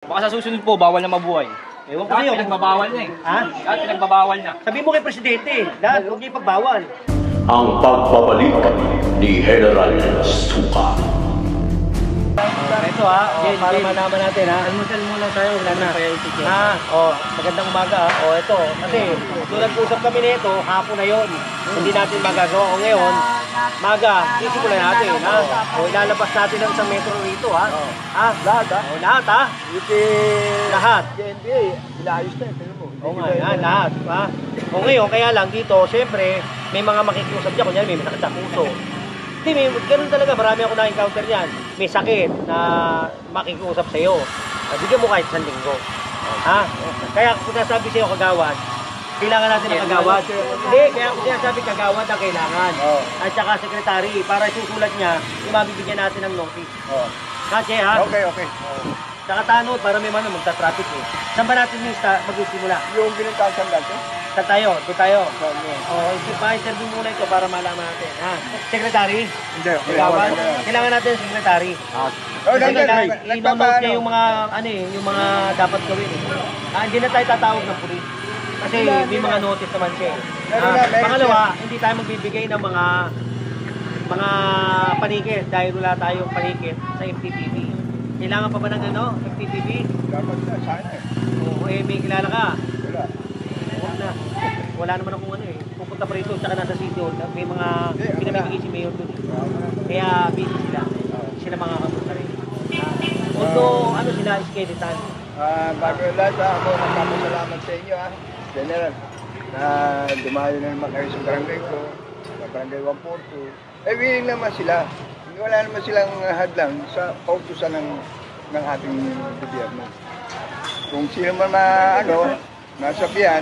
Baka sa susunod po, bawal na mabuhay. Ewan ko sa'yo. Pinagbabawal niya eh. Ha? Lahat pinagbabawal niya. Sabihin mo kay Presidente, lahat huwag niya ipagbawal. Ang pagbabalik ni General Suka. Ito ha, para malaman natin ha. Almusal muna tayo, wala na kaya itigil. Magandang umaga ha. Ito, kasi nung nag-usap kami nito, hapon na yon. Hindi natin magagawa. O ngayon, maga, isimulan natin ha. Ilalabas natin ang isang metro rito ha. Lahat ha. Lahat ha. Lahat. NBA, inaayos na eh. Oo nga, lahat ha. O ngayon, kaya lang dito, syempre, may mga makikiusap dyan. Kunyari, may masakit sa puso. Hindi, ganun talaga. Marami ako na-encounter yan. May sakit na makikiusap sa'yo. Bigyan mo kahit 1 linggo. Ha? Kaya kung nasabi sa'yo kagawad, kailangan natin ng kagawad. Hindi, kaya kung sinasabi kagawad ang kailangan. At saka sekretary, para susulat niya, mabibigyan natin ng notice. Kasi ha? Okay. Saka tanod, para may magta-traffic eh. Saan ba natin mag-isimula? Yung pinagkasan dati? Saan tayo? Doon tayo. Pa-interview muna ito para malaman natin. Ha? Secretary? Hindi. Kagawad? Kailangan natin ng secretary. I-note niya yung mga, yung mga dapat gawin eh. Hindi na tayo tatawag ng pulis. Kasi may mga notice naman siya eh. Pangalawa, hindi tayo magbibigay ng mga panikit dahil wala tayong panikit sa FTTV. Kailangan pa ba ng FTTV? Dapat na, sana eh. Oo, may kilala ka. Wala. Wala naman akong pupunta pa rito, tsaka nasa City Hall. May mga pinamigay si Mayor doon. Kaya busy sila. Sila mga kapunta rin. Although, sila, skeleton. Bago lahat ako nagpapasalamat sa inyo General, na dumayo na naman kayo sa barangay ko, sa barangay 142. Willing naman sila. Wala naman silang hadlang sa pautusan ng ating gobyerno. Kung sino man nasabihan,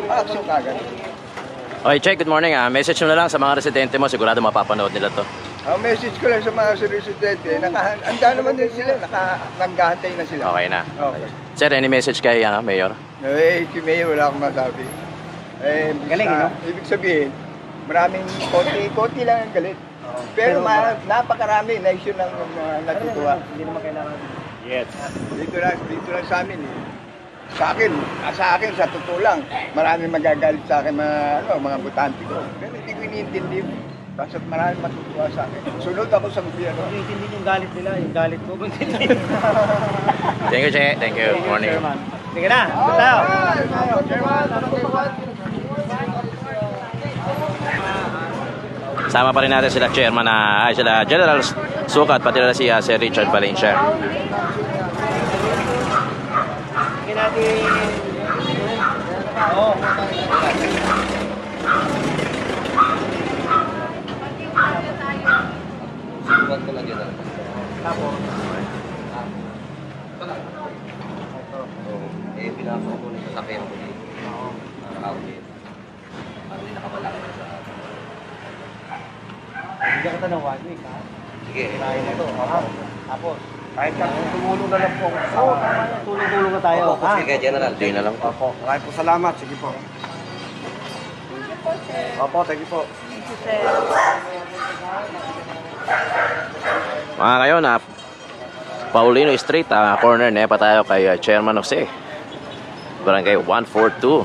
action kagad. Okay, Che, good morning. Message mo na lang sa mga residente mo. Sigurado mapapanood nila to. Ang message ko lang sa mga residente, handa naman din sila, naghahantay na sila. Okay na. Okay. Sir, any message kay Mayor? Si Mayor, wala akong masabi. Galing, no? Ibig sabihin, maraming konti lang ang galit. Pero napakarami na issue ng natutuwa. Hindi naman kailangan. Yes. Dito lang sa amin Sa akin, sa totoo lang, maraming magagalit sa akin mga butante ko. Pero hindi ko iniintindi. Basta maraming matutuwa sa akin. Sunod ako sa gobyerno. Hindi yung galit nila, yung galit ko. Thank you, Che. Thank you. Good morning. Sige na, tayo. Sama pa rin natin sila Chairman sila General Sukat, pati na si Sir Richard Valencia. Sige natin. Oo. Subukan ko lang dyan. Tapos. Pinapako ko ng sasakyan ko dito. Nakakawin. Para hindi nakabalaki na sa Hindi ka ng 1 week ha? Sige. Kaya na ito. Tapos. Kahit tumulong na lang po. Tulong-tulong na tayo. Sige, General. Hindi na lang po. Opo, maraming po salamat. Sige po. Opo, thank you po. Mga kayo Paulino Street, corner pa tayo kay Chairman Jose. Barangay 142.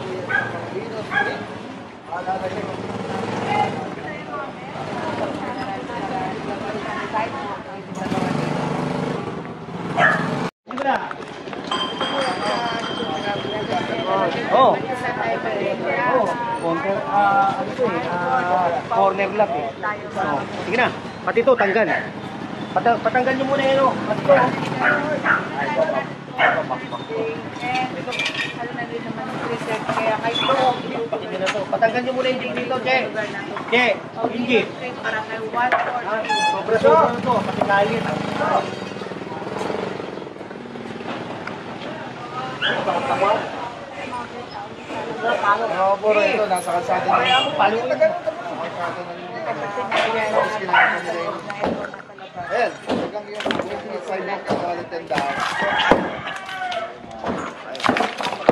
Corner lock eh. Sige na, pati ito tanggal. Patanggal nyo muna yun. Pati ito. Patanggal nyo muna yung jig dito, Che. Che, yung jig. Sobrang ito, pati kalit. Puro ito, nasa kalsada na. Palo na gano'n. Ayan, hanggang yung silent ka sa tindahan.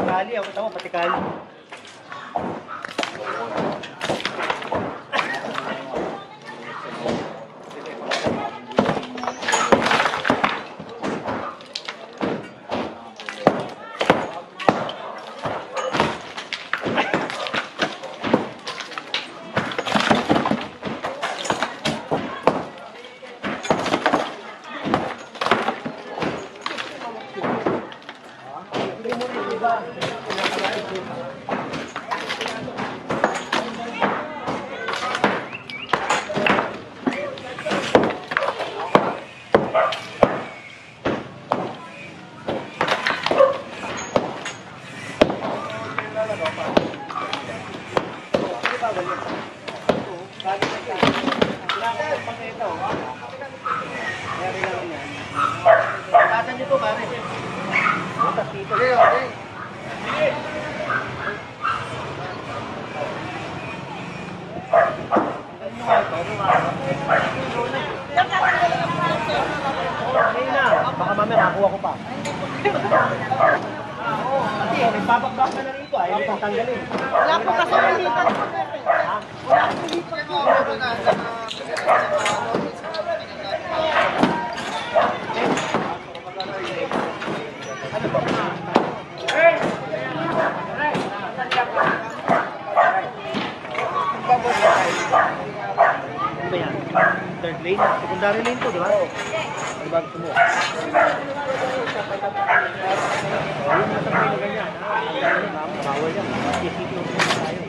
Kali, ako tama, pati kali. Tasan nyo to, pare. Butas dito. Ngayon na, baka mamaya makuha ko pa. Kasi nagbabakbak ka na rito, ayaw pang tanggalin. Wala po kasi nalipat. Ano ba yan? Third lane? Secondary lane to, di ba? Ano ba gusto mo? Ayun, masabay na ganyan. Bawal yan. CCT ordinance tayo.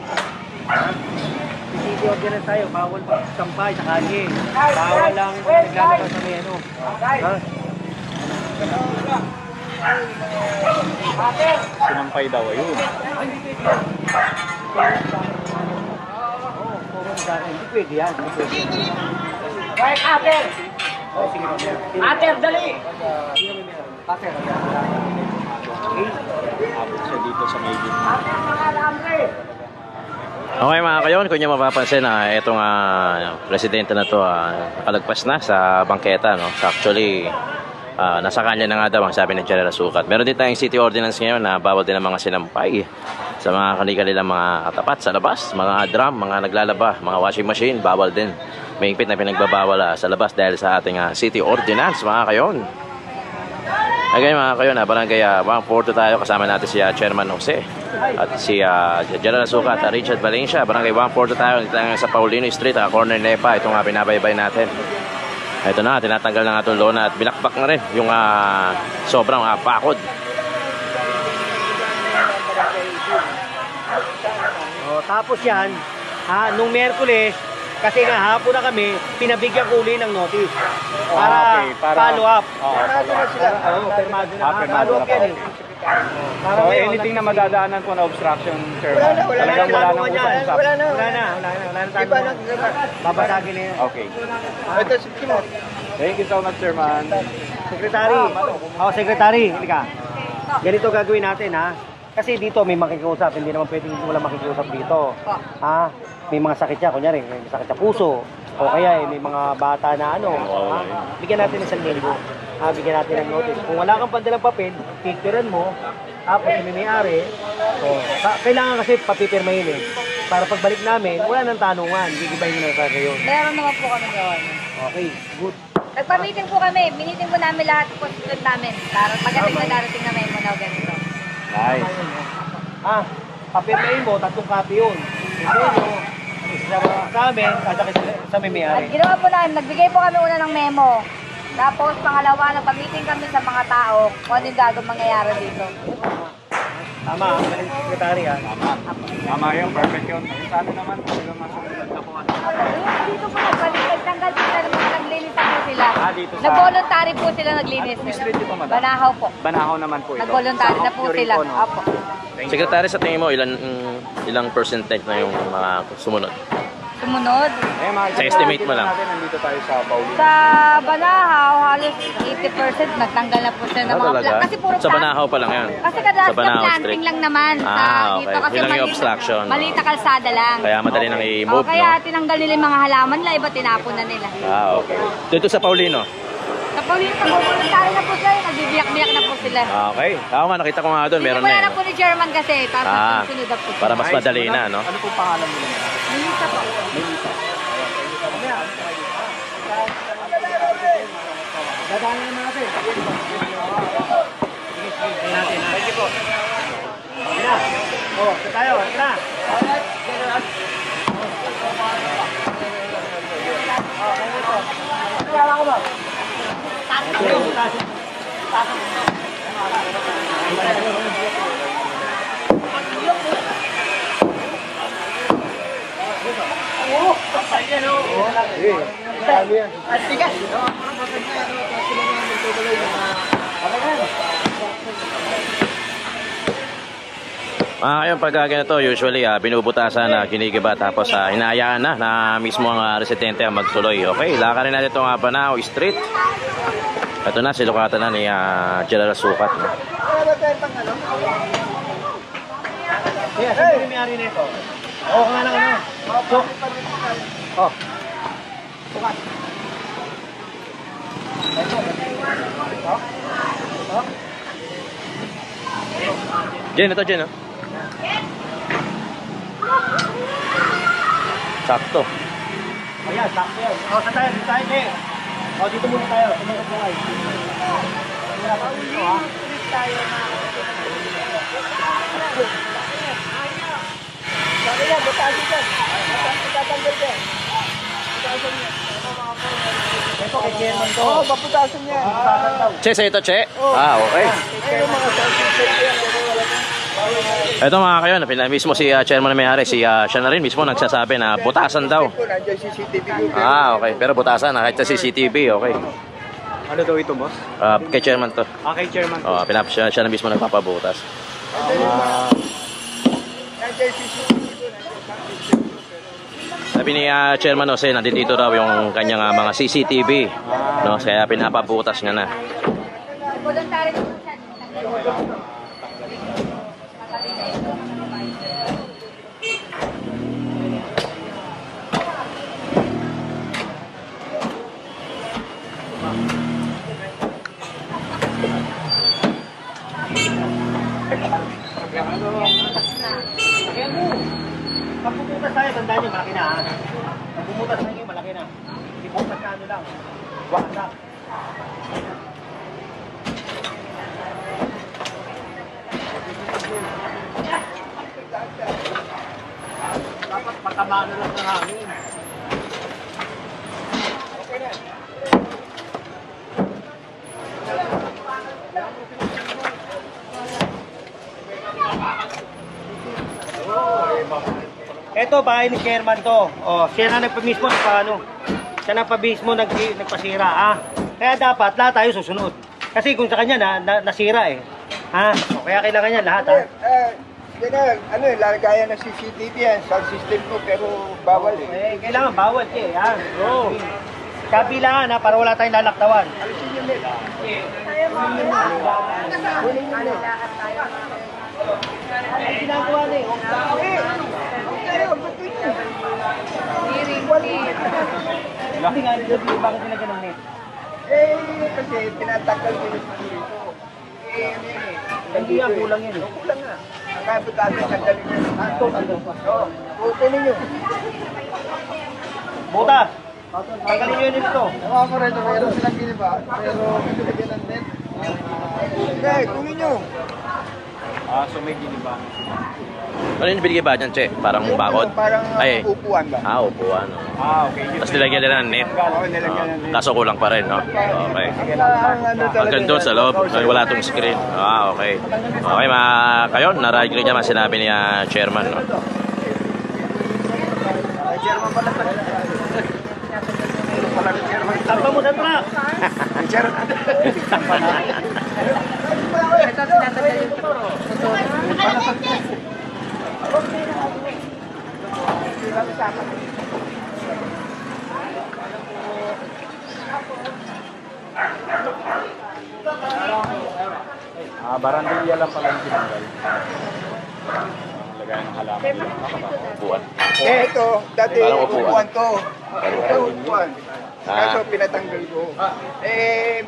CCT ordinance tayo. Bawal magsampay sa kalye. Bawal lang naglalabas sa may ano. Ha? Sinampay daw ayun. Hindi pwede yan. Hindi pwede. Right, Ater! Oh, sige. Ater, dali! Pater. Abot siya dito sa may gitna. Ater, mga lamre! Okay mga kayon, kung nyo mapapansin na itong presidente na to nakalagpas na sa bangketa, no? So actually nasa kanya na nga daw ang sabi ng General Sukat. Meron din tayong city ordinance ngayon na bawal din ang mga sinampay sa mga kanilang mga katapat sa labas, mga drum, mga naglalaba, mga washing machine, bawal din. May higpit na pinagbabawal sa labas dahil sa ating city ordinance mga kayon. Again mga kayon, barangay 142 tayo, kasama natin si Chairman Jose at si General Sukat, Richard Valencia. Barangay 142 tayo, dito lang sa Paulino Street, corner Nepa. Ito nga binabaybay natin. Ito na, tinatanggal na nga itong lona at binakbak na rin yung sobrang pakod. Tapos yan, nung Miyerkules, kasi nga hapon na kami, pinabigyan ko uli ng notice. Para, follow up. Pirmado na sila. Oo, pirmado na. Pirmado Follow up na yan pa, eh. So anything na madadaanan po na obstruction, sir? Wala na, wala na. Talagang wala nang Wala usap-usap. Wala na. Wala na Iba na. babasagin na yan. Okay. Ito si Timo. Thank you so much, sir, man. Secretary. Secretary, halika. Ganito gagawin natin ha. Kasi dito may makikiusap, hindi naman pwedeng wala makikiusap dito. Ha? May mga sakit siya, kunyari, may sakit sa puso. O kaya may mga bata na ano. Ha? Bigyan natin ng 1,000. Bigyan natin ng notice. Kung wala kang pandalang papel, picturean mo. Tapos may-ari. Kailangan kasi papipirmahin eh. Para pagbalik namin, wala nang tanungan. Gigibayin na sa kayo. Meron naman po kami gawan. Okay, good. Nagpa-meeting po kami. Miniting po namin lahat po student namin. Para pagdating na darating na may muna ganito. Nice. Papirmahin mo, 3 copy yun. Sa amin, sa may-ari. At ginawa po namin, nagbigay po kami una ng memo. Tapos pangalawa, nagpa-meeting kami sa mga tao kung ano yung gagawin mangyayari dito. Tama, secretary ha. Tama yun, perfect yun. Sana naman, talagang masunod na po. Dito po nagtanggal po sila ng mga naglinis po sila. Dito sa... Nag-voluntary po sila naglinis. Ano street dito, madam? Banahaw po. Banahaw naman po ito. Nag-voluntary na po sila. Opo. Secretary, sa tingin mo, ilang percentage na yung mga sumunod? Sumunod. Sa estimate mo lang. Nandito tayo sa Paulino. Sa Banahaw, halos 80% nagtanggal na po sila ng mga Talaga? Kasi puro Sa Banahaw pa lang yan. Kasi kadalas Sa Banahaw planting Street. lang naman. Okay. Dito kasi Yun lang yung obstruction. maliit na kalsada lang. Kaya madali nang i-move, Kaya no? tinanggal nila yung mga halaman nila, iba tinapon na nila. Okay. Dito sa Paulino. Sa Paulino, nag-voluntary na po sila, nagbibiyak-biyak na po sila. Okay. Ako nga, nakita ko nga doon, meron na Wala eh. na po ni Chairman kasi, tapos sunod na po. Para mas madali na, no? Ano pong pangalan mo naman? Minisa po. Dadaan naman natin. Sige, natin ha. Thank you po. Sige na. Ito tayo. Ito na. Sige, sabi yan. At tigas. Ngayon pag ganito, usually binubutasan na kinikiba tapos hinahayaan na mismo ang residente ang magtuloy. Okay, lakarin natin itong Banao Street. Ito na, silukatan na ni General Sukat. No? Yes, sino yung may-ari nito? Oo, nga lang ano. So, oh. Sukat. Jen, ito Jen, oh. Sakto. Ayan, sakto yan. O, saan tayo? Dito tayo, eh. O, dito muna tayo. Sumunod mo kayo. Sabi yan, butasin dyan. Tatanggal dyan. Ito kay Chairman to. Oo, paputasin yan. Che, sa ito, Che? Okay. Ito mga kayo, mismo si chairman na may-ari, siya na rin mismo nagsasabi na butasan daw. Nandiyan si CCTV. Okay. Pero butasan, kahit sa CCTV, okay. Ano daw ito, boss? Kay chairman to. Kay chairman. Siya na mismo nagpapabutas. Nandiyan si CCTV. Sabi ni chairman Jose, nandito daw yung kanyang mga CCTV. No? Kaya pinapabutas niya na. Voluntary naman siya. Pag bumutas tayo, tandaan nyo, malaki na ha. Pag bumutas tayo, malaki na. Ibutas na ano lang. Wasak. Dapat patamaan na lang ng hangin. Ito, bahay ni chairman to. Oh, siya na nagpamismo nagpaano. Siya na pamismo nagpasira, Kaya dapat lahat tayo susunod. Kasi kung sa kanya nasira eh. O, kaya kailangan niya lahat, General, lalagayan ng CCTV yan, sound system ko, pero bawal eh. Kailangan bawal siya, yan. Oo. Kabilangan para wala tayong lalaktawan. Alisin nyo nila. Ginagawa na eh. Hindi nga, bakit nila ganun eh? Kasi tinatakal ko yung security. Hindi nga, kulang yun eh. Kulang nga. Nakabutasin sa galing nyo. Kukunin nyo. Butas! Tanggalin nyo yun ito. Ewan ko rin, meron silang giniba, pero binibigyan ng net. Hindi, kunin nyo. So may giniba. Ano yung binigay ba dyan, Che? Parang bakod? Parang upuan ba? Upuan. Okay. Tapos nilagyan nila ng net. Oo, nilagyan ng net. Kaso kulang pa rin, no? Okay. Hanggang doon sa loob, wala itong screen. Okay. Okay, mga kayo, narinig naman sinabi ni chairman, no? Chairman pala ito. Tamba mo sa truck! Chairman. Ito, tinatanggal yung Barandilla lang pala yung tinanggal. Lagay ng halaman nila. Upuan. Ito, dati Parang upuan. upuan to. Ito upuan. Kaso pinatanggal ko.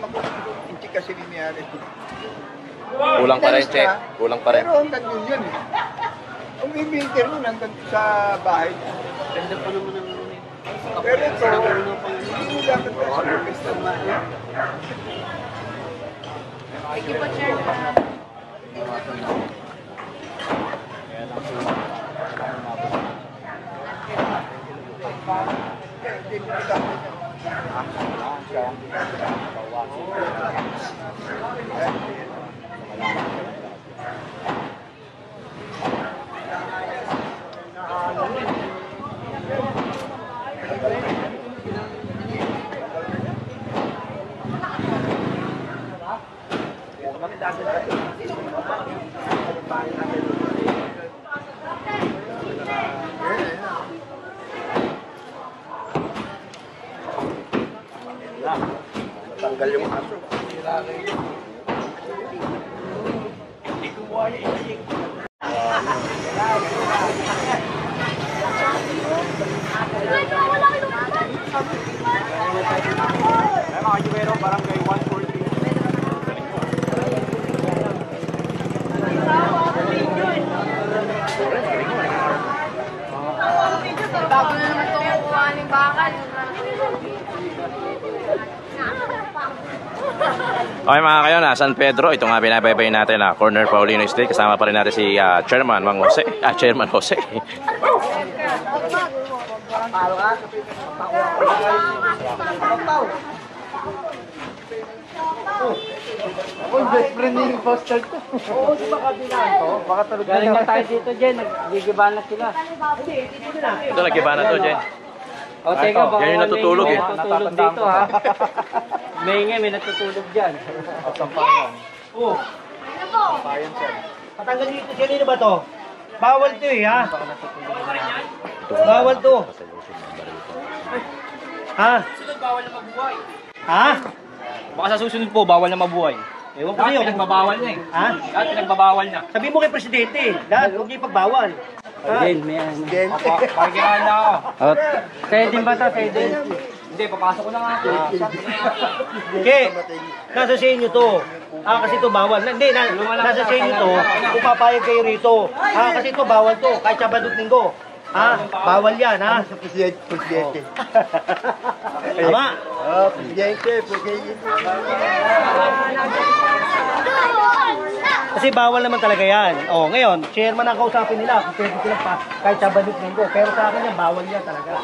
Makukunti kasi ni Miari. Kulang pa rin, Che. Kulang pa rin. Pero hanggang doon yun eh. Ang ibinter nun hanggang sa bahay. Ganda pa naman ang pero ito, hindi mo dapat pa sa pista na yan. Thank you po, Chairman. Tanggal yung aso. Ay, mga Jumero, barangay 140. Bago na naman itong kuha ng bakal. Okay mga kayo, na San Pedro, ito nga binabaybay natin na Corner Paulino Estate. Kasama pa rin natin si Chairman Mang Jose. Chairman Jose. Ako, best friend ni Foster ko. Oo, di ba kabilaan to? Baka tulog na Galing lang. na tayo dito, Jen. Nagigibahan na sila. Hindi, dito na natin. Ito, nag-iba na to, Jen. O, teka, baka yan yung natutulog may eh. natutulog dito, ha? May natutulog dyan. Oo. Patanggal dito, sino ba to? Bawal to eh, ha? Bawal to. Ha? Bawal na mabuhay. Ha? Baka sa susunod po, bawal na mabuhay. Ewan ko sa'yo. Pinagbabawal na eh. Ha? Lahat pinagbabawal na. Sabi mo kay Presidente, lahat huwag niyo ipagbawal. Ha? may ano. Pagkiraan na ako. Sa'yo din ba ito? Sa'yo din? Hindi, papasok ko na nga. Okay, nasa sa inyo to. Kasi to bawal. Hindi, nasa sa inyo to. Kung papayag kayo rito. Kasi to bawal to. Kahit Sabado at Linggo. Bawal yan, ha? Sa presidente. Tama? Presidente. Kasi bawal naman talaga yan. Ngayon, chairman ang kausapin nila. Kung pwede sila pa, kahit Sabado at Linggo. Pero sa akin yan, bawal yan talaga.